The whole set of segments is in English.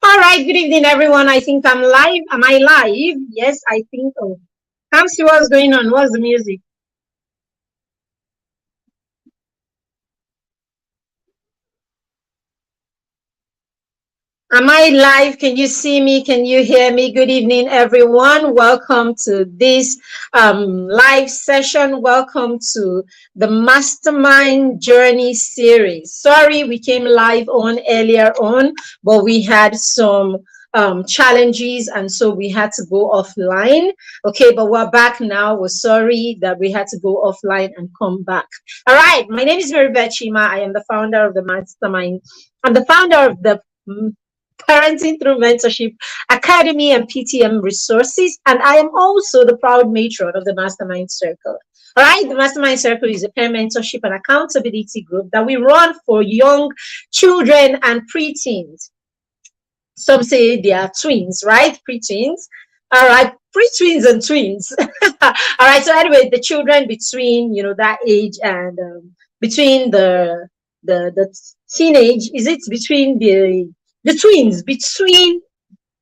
All right, good evening, everyone. I think I'm live. Am I live? Yes, I think so. Come see what's going on. What's the music? Am I live? Can you see me? Can you hear me? Good evening, everyone. Welcome to this live session. Welcome to the Mastermind Journey series. Sorry, we came live on earlier on, but we had some challenges and so we had to go offline. Okay, but we're back now. We're sorry that we had to go offline and come back. All right, my name is Maribeth Chima. I am the founder of the Mastermind. I'm the founder of the Parenting Through Mentorship Academy and PTM Resources. And I am also the proud matron of the Mastermind Circle. All right, the Mastermind Circle is a peer mentorship and accountability group that we run for young children and preteens. Some say they are twins, right? Preteens. All right, pre-twins and twins. All right, so anyway, the children between, that age and between the teenage, is it between the twins between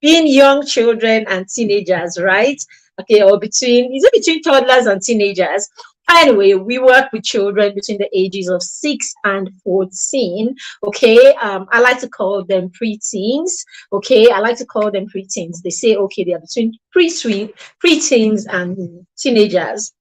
being young children and teenagers, right? Okay, or between is it between toddlers and teenagers? Anyway, we work with children between the ages of 6 and 14. Okay, I like to call them preteens. Okay, I like to call them preteens. They say okay, they are between preteens and teenagers.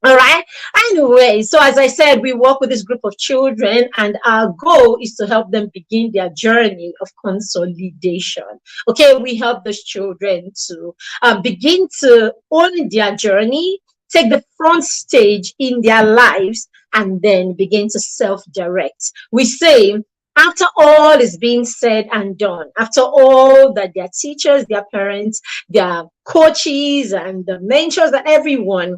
All right. Anyway, so as I said, we work with this group of children, and our goal is to help them begin their journey of consolidation. Okay, we help those children to begin to own their journey, take the front stage in their lives, and then begin to self direct. We say, after all is being said and done, after all that their teachers, their parents, their coaches, and the mentors, and everyone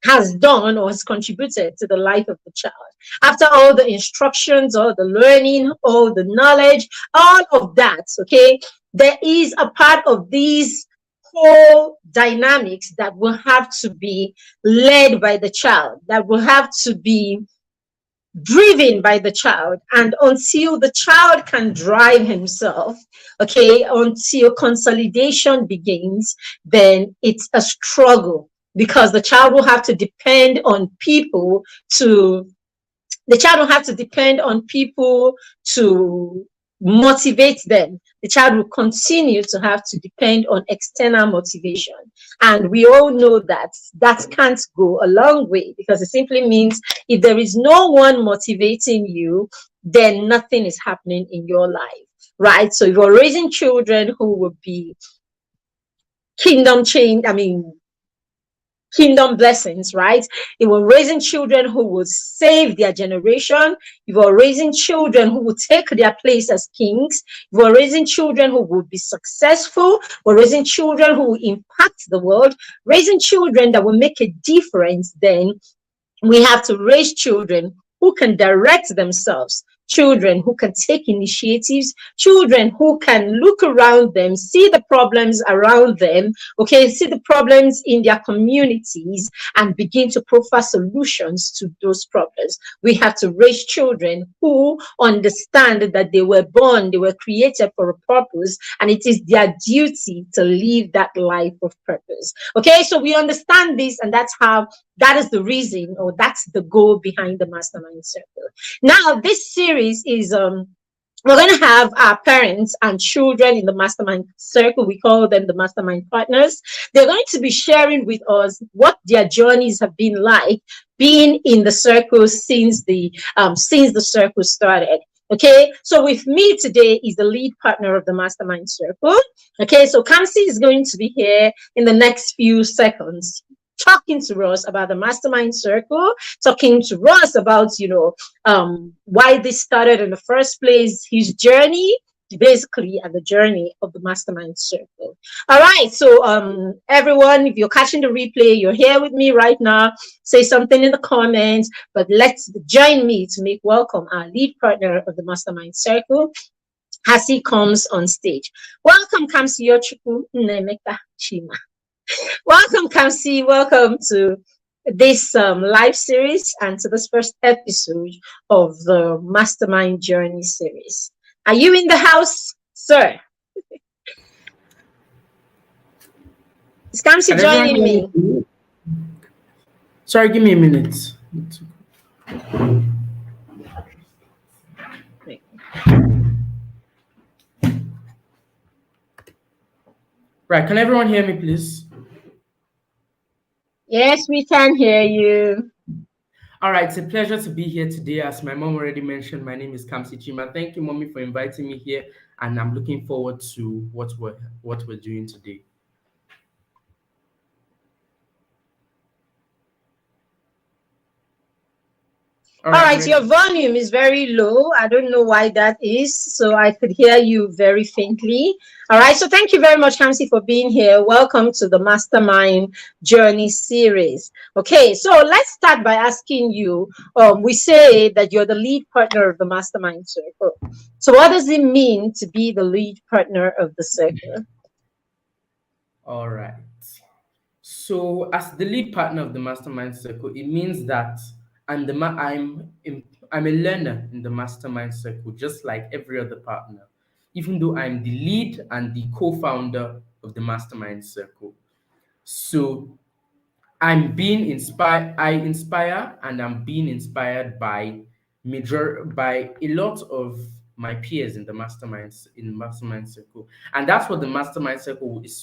has done or has contributed to the life of the child. After all the instructions, all the learning, all the knowledge, all of that, okay, there is a part of these whole dynamics that will have to be led by the child, that will have to be driven by the child. And until the child can drive himself, okay, until consolidation begins, then it's a struggle because the child will have to depend on people to the child will have to depend on people to motivate them. The child will continue to have to depend on external motivation. And we all know that that can't go a long way because it simply means if there is no one motivating you, then nothing is happening in your life, right? So if you're raising children who will be kingdom blessings, right? If we're raising children who will save their generation, if we're raising children who will take their place as kings, if we're raising children who will be successful, we're raising children who will impact the world, raising children that will make a difference, then we have to raise children who can direct themselves, children who can take initiatives, children who can look around them, see the problems around them, okay, see the problems in their communities and begin to proffer solutions to those problems. We have to raise children who understand that they were born, they were created for a purpose, and it is their duty to live that life of purpose. Okay, so we understand this, and that is the reason, or that's the goal behind the Mastermind Circle. Now, this series is we're going to have our parents and children in the Mastermind Circle. We call them the Mastermind Partners. They're going to be sharing with us what their journeys have been like being in the circle since the circle started. Okay, so with me today is the lead partner of the Mastermind Circle. Okay, so Kamsi is going to be here in the next few seconds, talking to us about the Mastermind Circle, talking to us about, why this started in the first place, his journey, basically, and the journey of the Mastermind Circle. All right, so everyone, if you're catching the replay, you're here with me right now, say something in the comments, but let's join me to make welcome our lead partner of the Mastermind Circle as he comes on stage. Welcome, Kamsi Yochukwu Nnemeka Chima. Welcome, Kamsi. Welcome to this live series and to this first episode of the Mastermind Journey series. Are you in the house, sir? Is Kamsi Can everyone joining hear me, me? please? Sorry, give me a minute. Right, can everyone hear me, please? Yes, we can hear you. All right, it's a pleasure to be here today. As my mom already mentioned, my name is Kamsi Chima. Thank you, mommy, for inviting me here, and I'm looking forward to what we're doing today. All All right, I'm right, your ready. volume is very low. I don't know why that is. So I could hear you very faintly. All right, so thank you very much, Kamsi, for being here. Welcome to the Mastermind Journey series. Okay, so let's start by asking you. We say that you're the lead partner of the Mastermind Circle. So what does it mean to be the lead partner of the circle? All right. So, as the lead partner of the Mastermind Circle, it means that I'm a learner in the Mastermind Circle, just like every other partner. Even though I'm the lead and the co-founder of the Mastermind Circle, so I'm being inspired. I inspire, and I'm being inspired by a lot of my peers in the mastermind circle, and that's what the mastermind circle was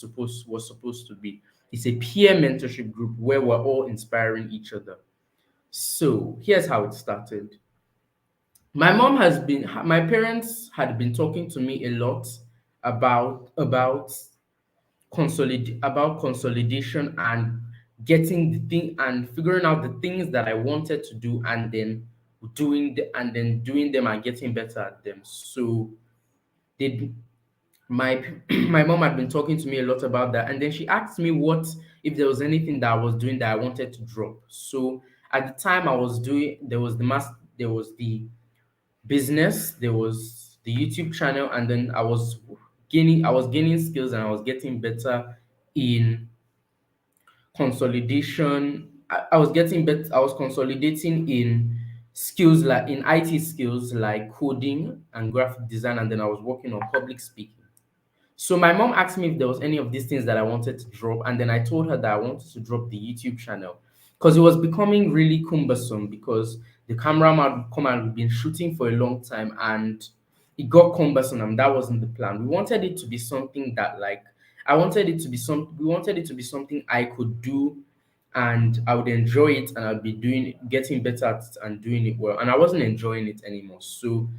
supposed to be. It's a peer mentorship group where we're all inspiring each other. So here's how it started. My parents had been talking to me a lot about consolidation and getting the thing and figuring out the things that I wanted to do, and then doing them and getting better at them. So they my my mom had been talking to me a lot about that, and then she asked me what if there was anything that I was doing that I wanted to drop. So at the time I was doing there was the business, there was the YouTube channel, and then I was gaining skills, and I was getting better in consolidation. I was getting better. I was consolidating in skills like in IT skills like coding and graphic design, and then I was working on public speaking. So my mom asked me if there was any of these things that I wanted to drop, and then I told her that I wanted to drop the YouTube channel because it was becoming really cumbersome because the cameraman would come and we've been shooting for a long time, and it got cumbersome, and that wasn't the plan. We wanted it to be something that I wanted it to be some we wanted it to be something I could do and I would enjoy it, and I'd be getting better at it and doing it well. And I wasn't enjoying it anymore. So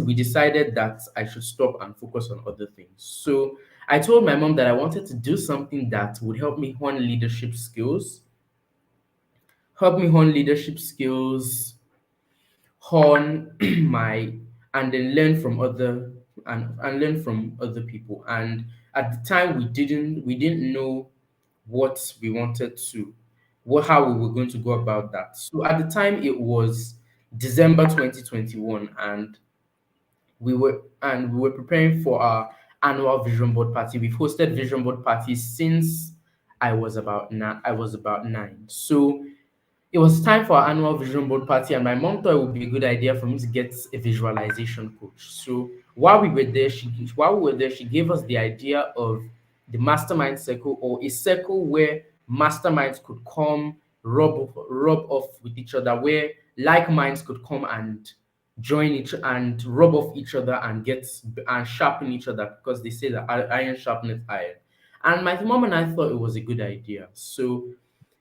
we decided that I should stop and focus on other things. So I told my mom that I wanted to do something that would help me hone leadership skills, hone my and then learn from other people. And at the time we didn't know what we wanted to how we were going to go about that. So at the time it was December 2021, and we were preparing for our annual vision board party. We've hosted vision board parties since I was about 9. So it was time for our annual vision board party, and my mom thought it would be a good idea for me to get a visualization coach. So while we were there, she gave us the idea of the mastermind circle, or a circle where masterminds could come rub off with each other, where like minds could come and join each and rub off each other and get and sharpen each other, because they say that iron sharpens iron. And my mom and I thought it was a good idea. So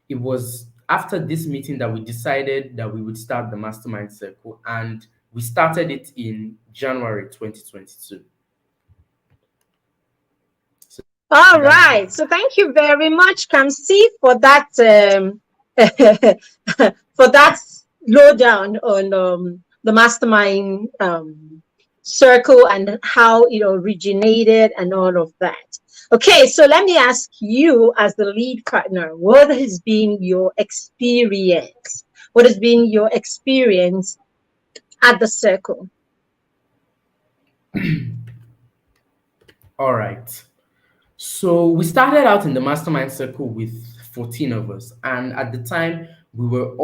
it was after this meeting that we decided that we would start the mastermind circle, and we started it in January 2022. So All that's it. right. So thank you very much, Kamsi, for that for that lowdown on the mastermind circle and how it originated and all of that. Okay, so let me ask you, as the lead partner, what has been your experience? What has been your experience at the circle? All right. So we started out in the mastermind circle with 14 of us, and at the time most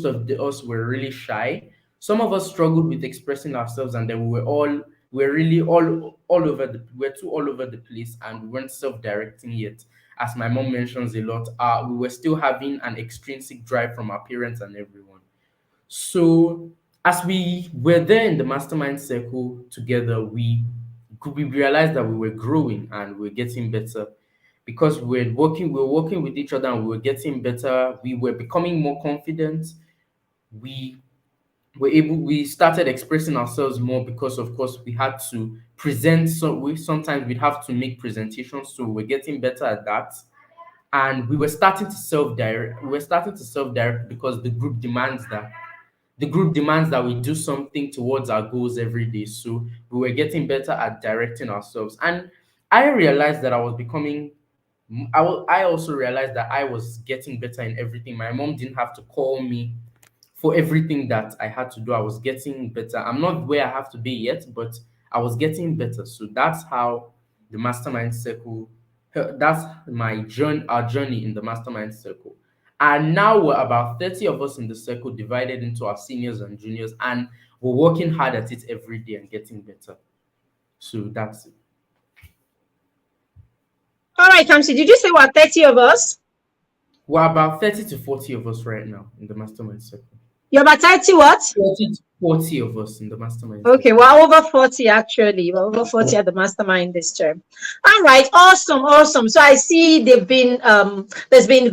of us were really shy. Some of us struggled with expressing ourselves, and then we were really all we're too all over the place, and we weren't self-directing yet. As my mom mentions a lot, we were still having an extrinsic drive from our parents and everyone. So as we were there in the mastermind circle together, we realized that we were growing and we were getting better because we were working with each other and we were getting better. We were becoming more confident. We we started expressing ourselves more because of course we had to present, so we sometimes we'd have to make presentations, so we're getting better at that. And we were starting to self-direct because the group demands that we do something towards our goals every day. So we were getting better at directing ourselves. And I realized that I was becoming, I also realized that I was getting better in everything. My mom didn't have to call me for everything that I had to do. I was getting better. I'm not where I have to be yet, but I was getting better. So that's how the mastermind circle, that's my journey, our journey in the mastermind circle. And now we're about 30 of us in the circle, divided into our seniors and juniors, and we're working hard at it every day and getting better. So that's it. All right, Kamsi, did you say what, 30 of us? We're about 30 to 40 of us right now in the mastermind circle. You're about 30 what? 30 to 40 of us in the mastermind Okay, circle. we're over 40 actually. We're over 40 at the mastermind this term. All right, awesome, awesome. So I see there's been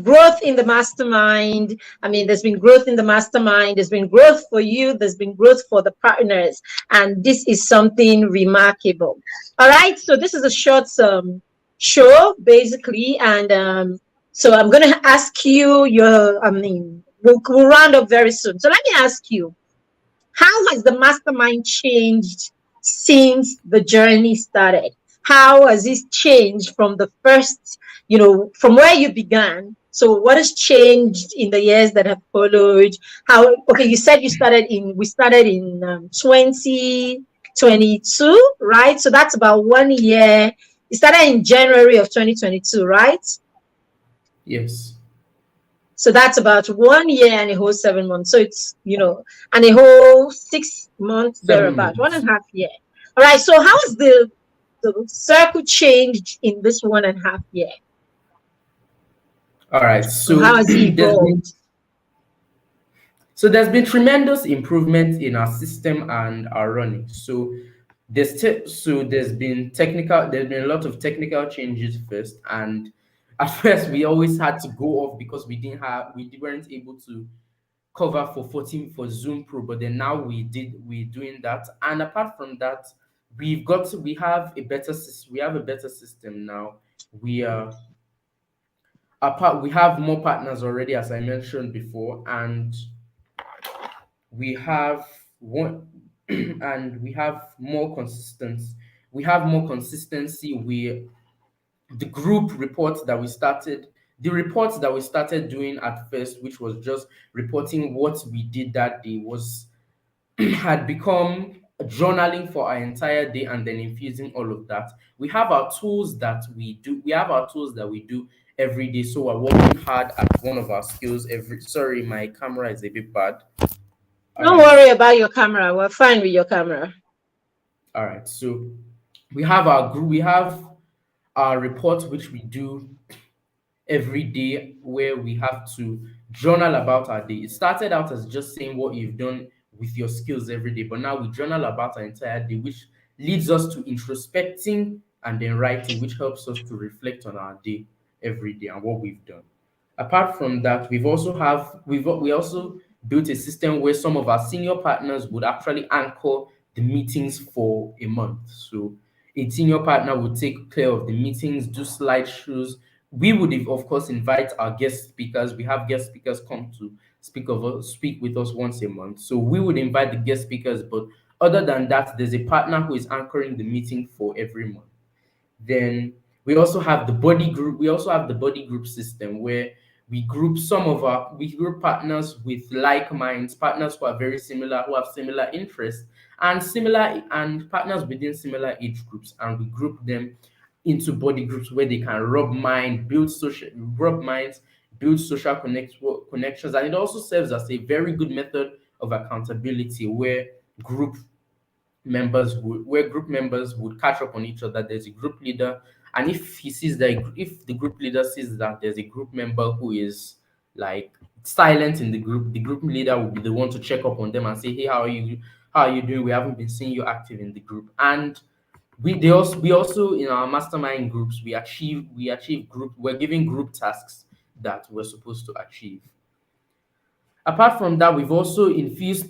growth in the mastermind. I mean, there's been growth in the mastermind, there's been growth for you, there's been growth for the partners, and this is something remarkable. All right, so this is a short show basically, and so I'm gonna ask you your we'll round up very soon. So let me ask you, how has the mastermind changed since the journey started? How has this changed from the first, from where you began? So what has changed in the years that have followed? How, okay, you said we started in 2022, right? So that's about 1 year. You started in January of 2022, right? Yes. So that's about 1 year and a whole 7 months. So it's, and a whole 6 months Seven thereabout, one months. and a half year. All right. So how has the circle changed in this 1.5 year? All right. So how has it evolved? There's been tremendous improvement in our system and our running. So there's been a lot of technical changes first, and at first we always had to go off because we weren't able to cover for 14 for Zoom Pro, but then now we're doing that. And apart from that, we have a better system now. We are we have more partners already, as I mentioned before, and we have one and we have more consistency. We the group report that we started the reports that we started doing at first, which was just reporting what we did that day, was had become journaling for our entire day and then infusing all of that. We have our tools that we do every day. So we're working hard at one of our skills every sorry, my camera is a bit bad. All Don't right. worry about your camera. We're fine with your camera. All right. So we have our report which we do every day, where we have to journal about our day. It started out as just saying what you've done with your skills every day, but now we journal about our entire day, which leads us to introspecting and then writing, which helps us to reflect on our day every day and what we've done. Apart from that, we also built a system where some of our senior partners would actually anchor the meetings for a month. So a senior partner would take care of the meetings, do slideshows. We would, of course, invite our guest speakers. We have guest speakers come to speak with us once a month. So we would invite the guest speakers, but other than that, there's a partner who is anchoring the meeting for every month. Then we also have the body group system, where we group partners with like minds, partners who are very similar, who have similar interests, and partners within similar age groups, and we group them into body groups where they can rub minds, build social connections. And it also serves as a very good method of accountability, where group group members would catch up on each other. There's a group leader, and if the group leader sees that there's a group member who is like silent in the group leader will be the one to check up on them and say, hey, how are you doing? We haven't been seeing you active in the group. And we also in our mastermind groups we achieve group we're giving group tasks that we're supposed to achieve. Apart from that, we've infused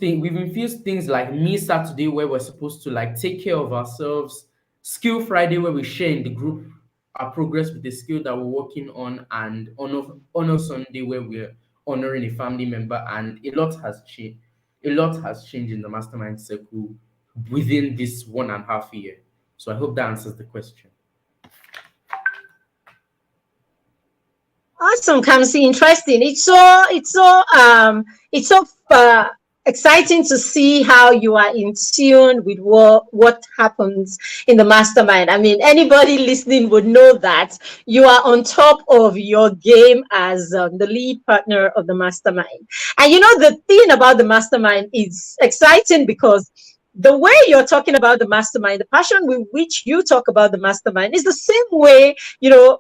things like Me Saturday, where we're supposed to like take care of ourselves, Skill Friday, where we share in the group our progress with the skill that we're working on, and Honor Sunday, where we're honoring a family member. And a lot has changed in the mastermind circle within this 1.5 year. So I hope that answers the question. Awesome, Kamsi. Interesting. It's so exciting to see how you are in tune with what happens in the mastermind. I mean, anybody listening would know that you are on top of your game as the lead partner of the mastermind. And the thing about the mastermind is exciting because the way you're talking about the mastermind, the passion with which you talk about the mastermind is the same way,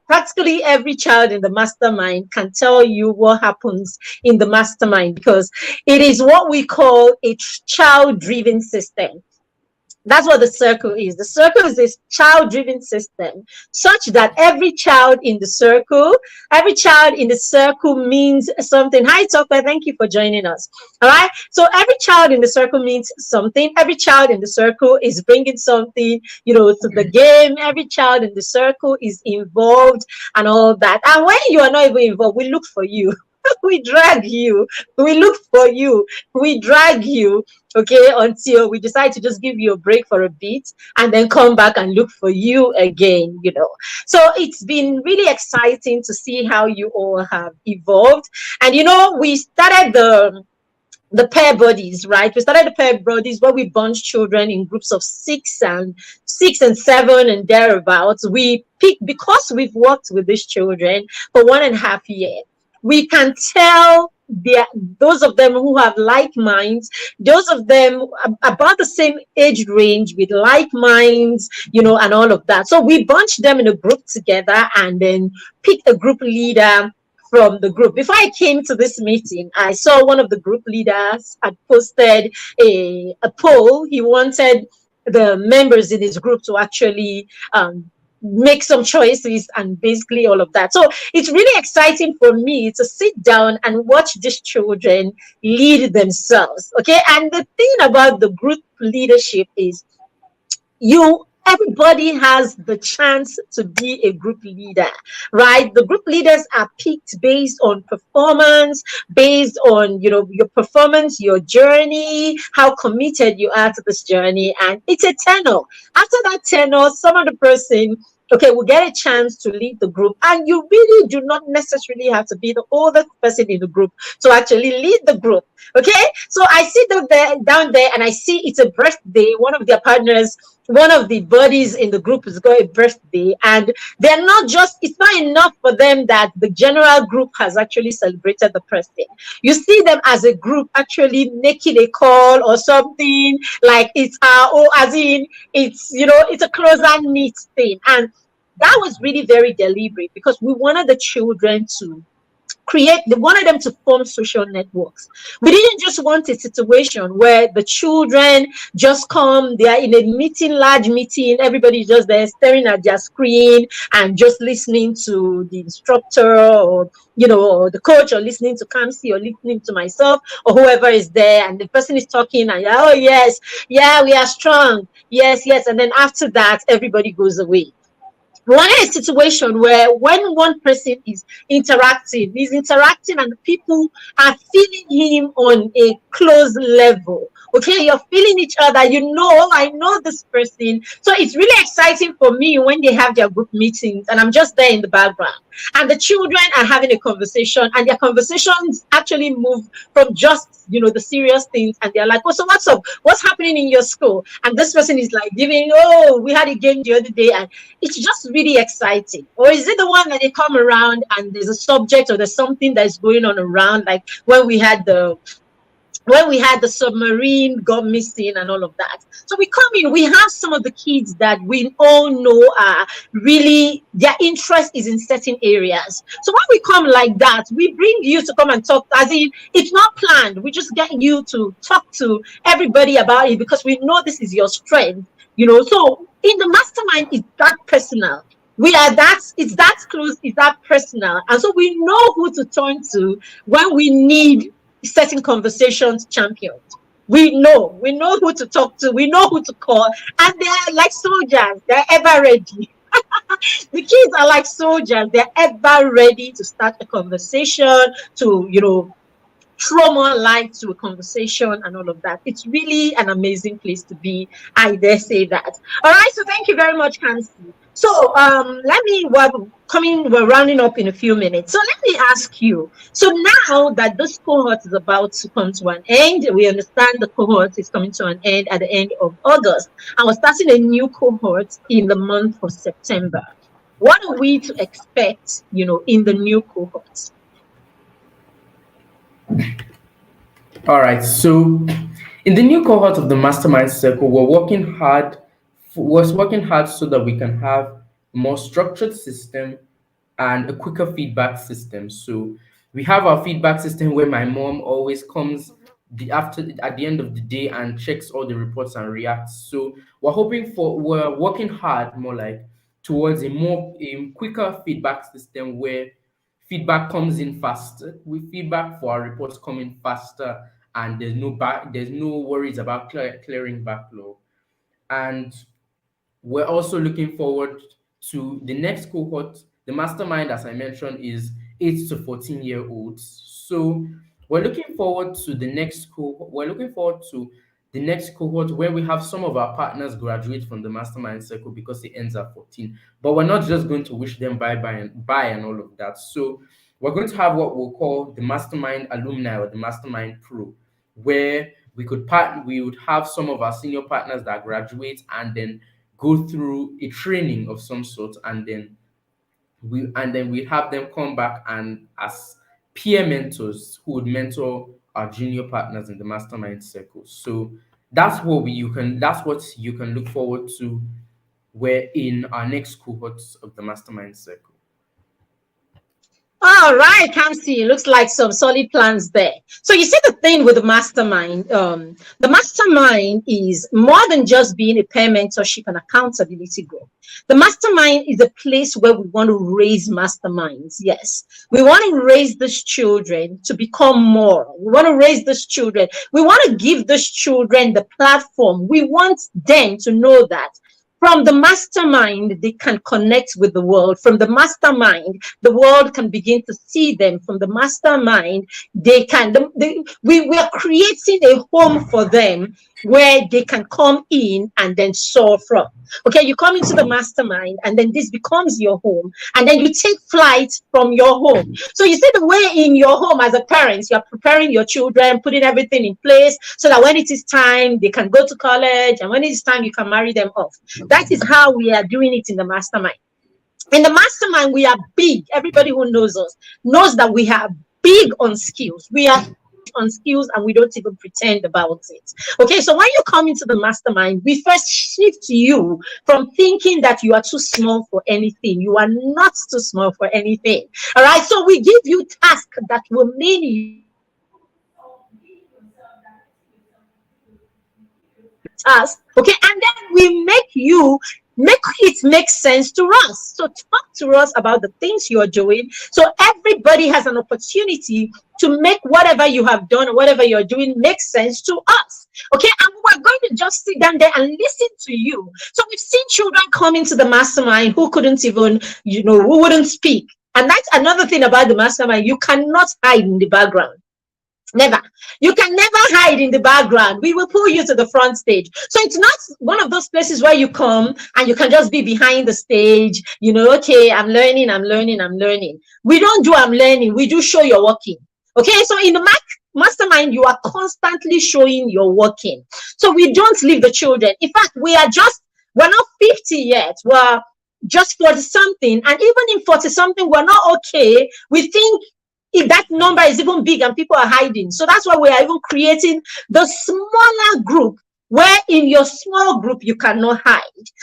practically every child in the mastermind can tell you what happens in the mastermind because it is what we call a child driven system. That's what the circle is. The circle is this child driven system, such that every child in the circle means something. Hi, Tokwe. Thank you for joining us. All right. So every child in the circle means something. Every child in the circle is bringing something, to the game. Every child in the circle is involved and all that. And when you are not even involved, we look for you. We drag you, we look for you, we drag you, okay, until we decide to just give you a break for a bit and then come back and look for you again. So it's been really exciting to see how you all have evolved. And we started the pair bodies, right? We started the pair bodies where we bunch children in groups of six and seven and thereabouts. We pick because we've worked with these children for 1.5 years. We can tell those of them who have like minds, those of them about the same age range with like minds, and all of that. So we bunch them in a group together and then pick a group leader from the group. Before I came to this meeting, I saw one of the group leaders had posted a poll. He wanted the members in his group to actually make some choices and basically all of that. So it's really exciting for me to sit down and watch these children lead themselves. Okay. And the thing about the group leadership is everybody has the chance to be a group leader, right? The group leaders are picked based on performance, based on your performance, your journey, how committed you are to this journey, and it's a tenor. After that tenor, some other person, okay, will get a chance to lead the group, and you really do not necessarily have to be the oldest person in the group to actually lead the group. Okay, so I sit down there and I see it's a birthday. One of their partners, one of the buddies in the group is going a birthday, and it's not enough for them that the general group has actually celebrated the person. You see them as a group actually making a call or something like it's as in it's a closer knit thing. And that was really very deliberate because we wanted the children to they wanted them to form social networks. We didn't just want a situation where the children just come, they are in a large meeting, everybody's just there staring at their screen and just listening to the instructor or the coach, or listening to Kamsi, or listening to myself, or whoever is there, and the person is talking and oh yes, yeah, we are strong, yes, and then after that everybody goes away. We wanted a situation where when one person is interacting, he's interacting and the people are feeling him on a close level. Okay, you're feeling each other, I know this person. So it's really exciting for me when they have their group meetings and I'm just there in the background. And the children are having a conversation, and their conversations actually move from just, the serious things. And they're like, oh, so what's up? What's happening in your school? And this person is like giving, oh, we had a game the other day. And it's just really exciting. Or is it the one that they come around and there's a subject or there's something that's going on around, like when we had the when we had the submarine got missing and all of that. So we come in, we have some of the kids that we all know are really, their interest is in certain areas. So when we come like that, we bring you to come and talk, as in, it's not planned. We just get you to talk to everybody about it because we know this is your strength, you know. So in the mastermind, it's that personal. We are that, it's that close, it's that personal. And so we know who to turn to when we need certain conversations championed. We know who to talk to, we know who to call, and they are like soldiers, they're ever ready. The kids are like soldiers, they're ever ready to start a conversation, to, you know, throw more light to a conversation and all of that. It's really an amazing place to be. I dare say that. All right. So thank you very much, Kansi. So we're rounding up in a few minutes. So let me ask you. So now that this cohort is about to come to an end, we understand the cohort is coming to an end at the end of August, and we're starting a new cohort in the month of September. What are we to expect, you know, in the new cohort? All right. So, in the new cohort of the Mastermind Circle, was working hard so that we can have a more structured system and a quicker feedback system. So we have our feedback system where my mom always comes at the end of the day and checks all the reports and reacts. So we're working hard more like towards a quicker feedback system where feedback comes in faster. With feedback for our reports coming faster, and there's no worries about clearing backlog. And we're also looking forward to the next cohort. The mastermind, as I mentioned, is 8 to 14-year-olds. So we're looking forward to the next cohort where we have some of our partners graduate from the mastermind circle because it ends at 14. But we're not just going to wish them bye and all of that. So we're going to have what we'll call the mastermind alumni or the mastermind pro, where we would have some of our senior partners that graduate and then go through a training of some sort, and then we have them come back and as peer mentors who would mentor our junior partners in the mastermind circle. So that's what you can look forward to where in our next cohorts of the mastermind circle. All right, Kamsi, looks like some solid plans there. So you see the thing with the mastermind is more than just being a peer mentorship and accountability group. The mastermind is a place where we want to raise masterminds. Yes, we want to raise these children to become more. We want to raise these children. We want to give these children the platform. We want them to know that from the mastermind, they can connect with the world. From the mastermind, the world can begin to see them. From the mastermind, we are creating a home for them where they can come in and then soar from. Okay, you come into the mastermind and then this becomes your home, and then you take flight from your home. So you see the way in your home as a parent, you're preparing your children, putting everything in place so that when it is time, they can go to college, and when it is time, you can marry them off. That is how we are doing it in the mastermind. In the mastermind, we are big. Everybody who knows us knows that we are big on skills. We are on skills and we don't even pretend about it. Okay, so when you come into the mastermind, we first shift you from thinking that you are too small for anything. You are not too small for anything. All right, so we give you tasks that will mean you task, okay, and then we make it make sense to us. So talk to us about the things you're doing, so everybody has an opportunity to make whatever you have done or whatever you're doing make sense to us. Okay, and we're going to just sit down there and listen to you. So we've seen children come into the mastermind who couldn't even, who wouldn't speak. And that's another thing about the mastermind. You cannot hide in the background. Never. You can never hide in the background. We will pull you to the front stage. So it's not one of those places where you come and you can just be behind the stage, okay, I'm learning. We don't do I'm learning. We do show you're working. Okay, so in the mastermind, you are constantly showing you're working. So we don't leave the children. In fact, we're not 50 yet. We're just 40 something. And even in 40 something, we're not okay. We think if that number is even big and people are hiding. So that's why we are even creating the smaller group, where in your small group you cannot hide.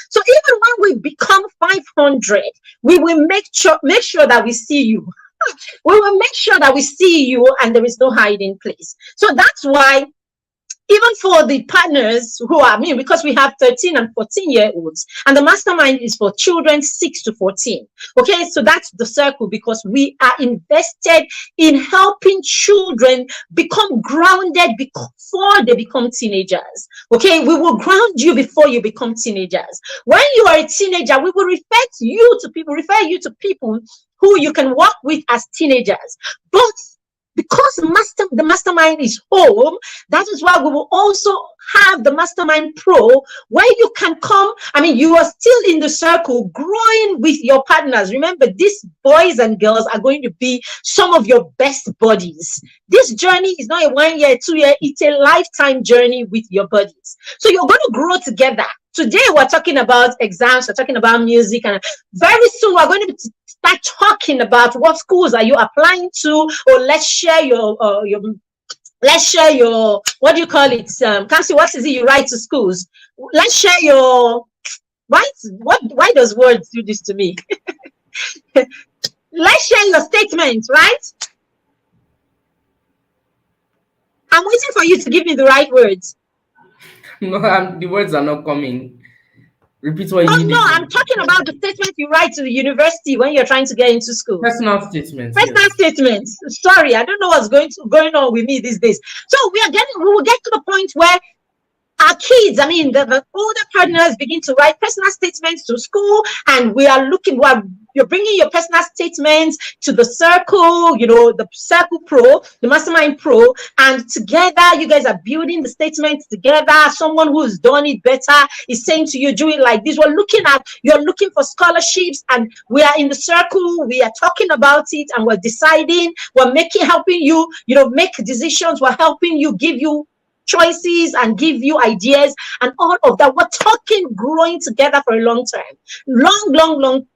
So even when we become 500, we will make sure that we see you. We will make sure that we see you and there is no hiding place. So that's why even for the partners who are, I mean, because we have 13 and 14-year-olds, and the mastermind is for children 6 to 14. Okay, so that's the circle, because we are invested in helping children become grounded before they become teenagers. Okay, we will ground you before you become teenagers. When you are a teenager, we will refer you to people who you can work with as teenagers. But because the mastermind is home, that is why we will also have the Mastermind Pro, where you can come. I mean, you are still in the circle, growing with your partners. Remember, these boys and girls are going to be some of your best buddies. This journey is not a 1 year, 2 year, it's a lifetime journey with your buddies. So you're going to grow together. Today, we're talking about exams, we're talking about music, and very soon we're going to start talking about what schools are you applying to, or let's share your what do you call it? Kamsi, what is it you write to schools? Let's share your why does words do this to me? Let's share your statement, right? I'm waiting for you to give me the right words. No, the words are not coming. Repeat what Oh you no, need. I'm talking about the statement you write to the university when you're trying to get into school. Personal statements, Personal yes. statements. Sorry, I don't know what's going on with me these days. So we will get to the point where our kids, I mean, the older partners begin to write personal statements to school, and you're bringing your personal statements to the circle, the Circle Pro, the Mastermind Pro, and together you guys are building the statements together. Someone who's done it better is saying to you, do it like this. You're looking for scholarships, and we are in the circle, we are talking about it, and we're deciding, helping you, make decisions, we're helping you, give you choices and give you ideas and all of that. We're talking, growing together for a long time, long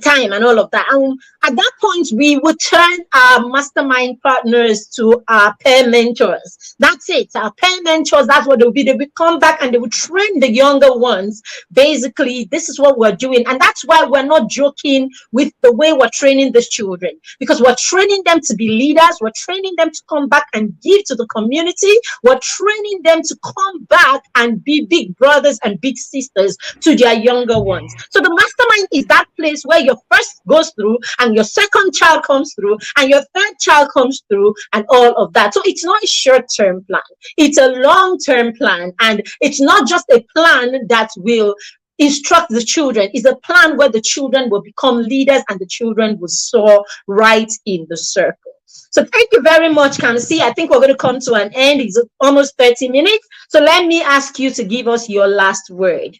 time, and all of that. And at that point, we would turn our mastermind partners to our peer mentors. That's it. Our peer mentors, that's what they'll be. They will come back and they will train the younger ones. Basically, this is what we're doing. And that's why we're not joking with the way we're training these children, because we're training them to be leaders. We're training them to come back and give to the community. We're training them to come back and be big brothers and big sisters to their younger ones. So the mastermind is that place where your first goes through, and your second child comes through, and your third child comes through, and all of that. So it's not a short-term plan, it's a long-term plan. And it's not just a plan that will instruct the children, it's a plan where the children will become leaders and the children will soar right in the circle. So thank you very much, Kamsi. I think we're going to come to an end. It's almost 30 minutes. So let me ask you to give us your last word.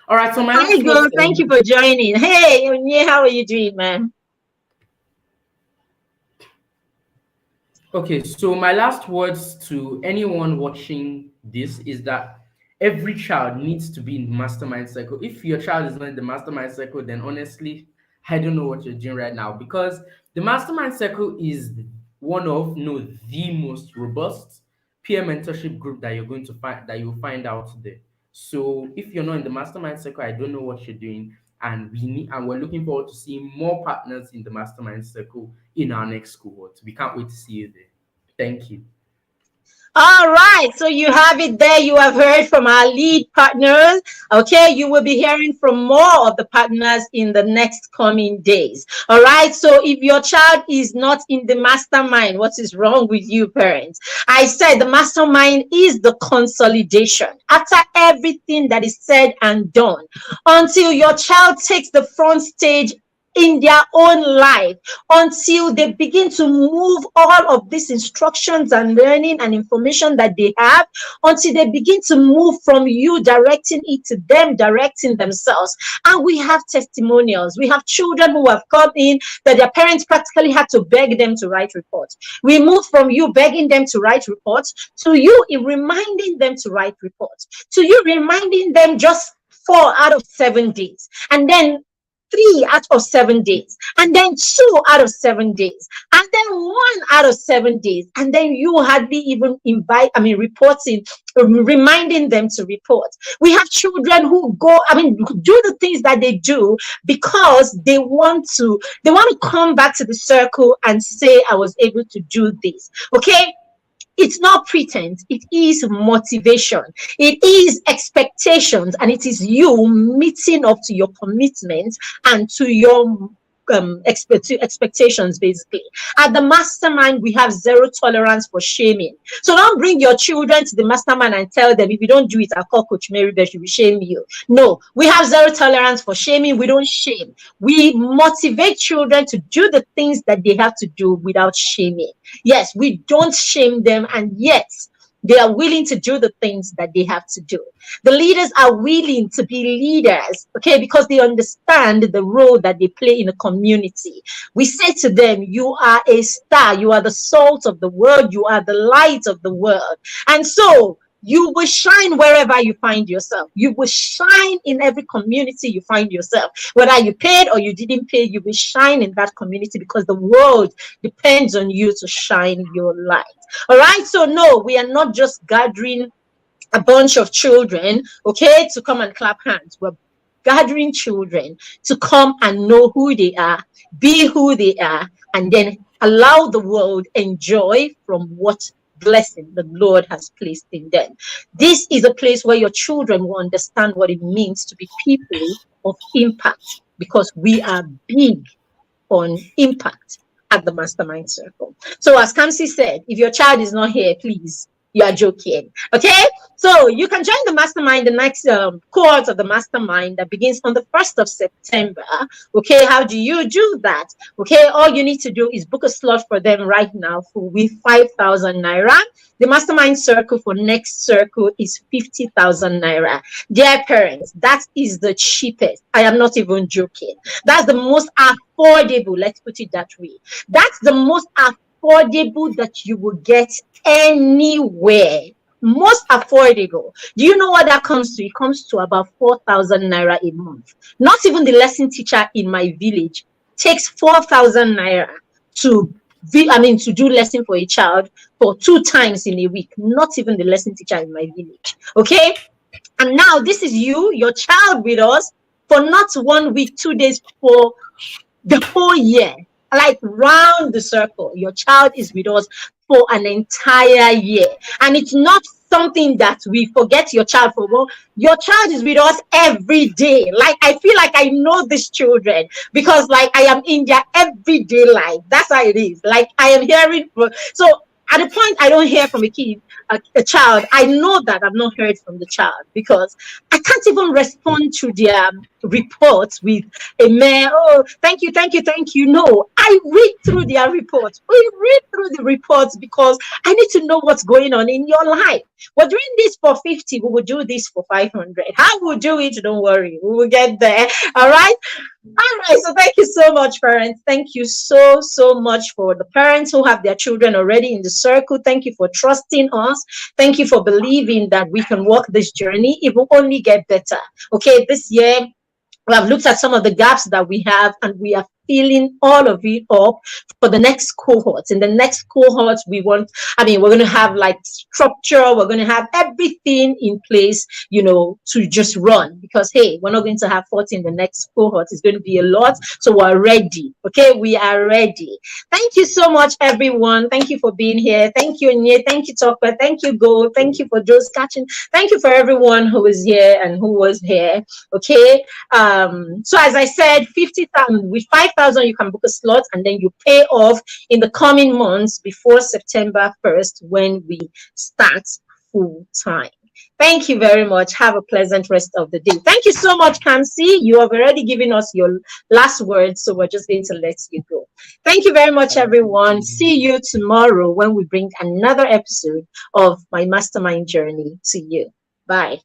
All right, so my Hi, last girl. word. Thank you for joining. Hey, Onye, how are you doing, man? Okay, so my last words to anyone watching this is that every child needs to be in the mastermind cycle. If your child is not in the mastermind cycle, then honestly, I don't know what you're doing right now, because the mastermind cycle is one of, no, the most robust peer mentorship group that you're going to find, that you'll find out there. So if you're not in the mastermind cycle, I don't know what you're doing, and we're looking forward to seeing more partners in the mastermind circle in our next cohort. We can't wait to see you there. Thank you. All right, so you have it there. You have heard from our lead partners. Okay, you will be hearing from more of the partners in the next coming days. All right, so if your child is not in the mastermind, what is wrong with you, parents? I said the mastermind is the consolidation. After everything that is said and done, until your child takes the front stage in their own life, until they begin to move all of these instructions and learning and information that they have, until they begin to move from you directing it to them directing themselves. And we have testimonials. We have children who have come in that their parents practically had to beg them to write reports. We moved from you begging them to write reports to you in reminding them to write reports, to you reminding them just 4 out of 7 days. And then 3 out of 7 days, and then 2 out of 7 days, and then 1 out of 7 days, and then you hardly even reporting, reminding them to report. We have children who go, do the things that they do because they want to come back to the circle and say, I was able to do this. Okay, it's not pretense, it is motivation, it is expectations, and it is you meeting up to your commitments and to your expectations. Basically, at the mastermind we have zero tolerance for shaming. So don't bring your children to the mastermind and tell them, if you don't do it, I'll call Coach Mary, but she will shame you. No, we have zero tolerance for shaming. We don't shame. We motivate children to do the things that they have to do without shaming. Yes, we don't shame them, and yet they are willing to do the things that they have to do. The leaders are willing to be leaders, okay, because they understand the role that they play in a community. We say to them, you are a star, you are the salt of the world, you are the light of the world. And so you will shine wherever you find yourself. You will shine in every community you find yourself. Whether you paid or you didn't pay, you will shine in that community because the world depends on you to shine your light. All right. So no, we are not just gathering a bunch of children, okay, to come and clap hands. We're gathering children to come and know who they are, be who they are, and then allow the world enjoy from what blessing the Lord has placed in them. This is a place where your children will understand what it means to be people of impact, because we are big on impact at the mastermind circle. So as Kamsi said, if your child is not here, please, you are joking. Okay, so you can join the mastermind, the next cohort of the mastermind that begins on the 1st of September. Okay, how do you do that? Okay, all you need to do is book a slot for them right now for with 5,000 naira. The mastermind circle for next circle is 50,000 naira. Dear parents, that is the cheapest. I am not even joking. That's the most affordable. Let's put it that way. That's the most affordable that you will get anywhere. Most affordable. Do you know what that comes to? It comes to about 4,000 naira a month. Not even the lesson teacher in my village takes 4,000 naira to do lesson for a child for 2 times in a week. Not even the lesson teacher in my village. Okay. And now this is your child with us for not 1 week, 2 days, for the whole year. Like round the circle, your child is with us for an entire year. And it's not something that we forget your child for. Well, your child is with us every day. Like, I feel like I know these children because like I am in their everyday life. That's how it is. Like I am hearing so at the point I don't hear from a kid, a child, I know that I've not heard from the child because I can't even respond to their reports with a mere, oh, thank you. No, I read through their reports. We read through the reports because I need to know what's going on in your life. We're doing this for 50. We will do this for 500. How we'll do it, don't worry. We will get there. All right. All right. So thank you so much, parents. Thank you so much for the parents who have their children already in the circle. Thank you for trusting us. Thank you for believing that we can walk this journey. It will only get better. Okay. This year, we have looked at some of the gaps that we have, and we are filling all of it up for the next cohort. In the next cohort, we're going to have like structure, we're going to have everything in place, to just run, because hey, we're not going to have 40 in the next cohort. It's going to be a lot. So we're ready. Okay, we are ready. Thank you so much, everyone. Thank you for being here. Thank you, Nye. Thank you, Tokwe. Thank you, Go. Thank you for those catching. Thank you for everyone who is here and who was here. Okay. So as I said, 50,000 with 5,000, you can book a slot, and then you pay off in the coming months before September 1st when we start full time. Thank you very much. Have a pleasant rest of the day. Thank you so much, Kamsi. You have already given us your last words, so we're just going to let you go. Thank you very much, everyone. See you tomorrow when we bring another episode of my Mastermind Journey to you. Bye.